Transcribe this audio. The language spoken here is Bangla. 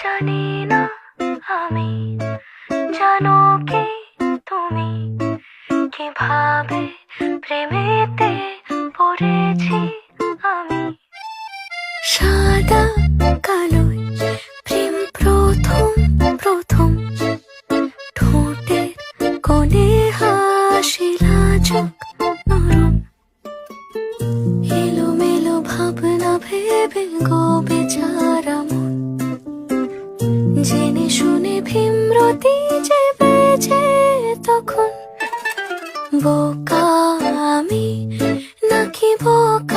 জানি না আমি, জানো কি তুমি, কিভাবে প্রেমেতে পড়েছি আমি। সাদা কালোয় প্রেম প্রথম প্রথম, ঠোঁটের কোণে হাসি লাজুক নরম, এলোমেলো ভাবনা ভেবে গো বেচারা মন, জেনে শুনে ভীমরতি যে বেজে তখন। বোকা আমি নাকি বোকা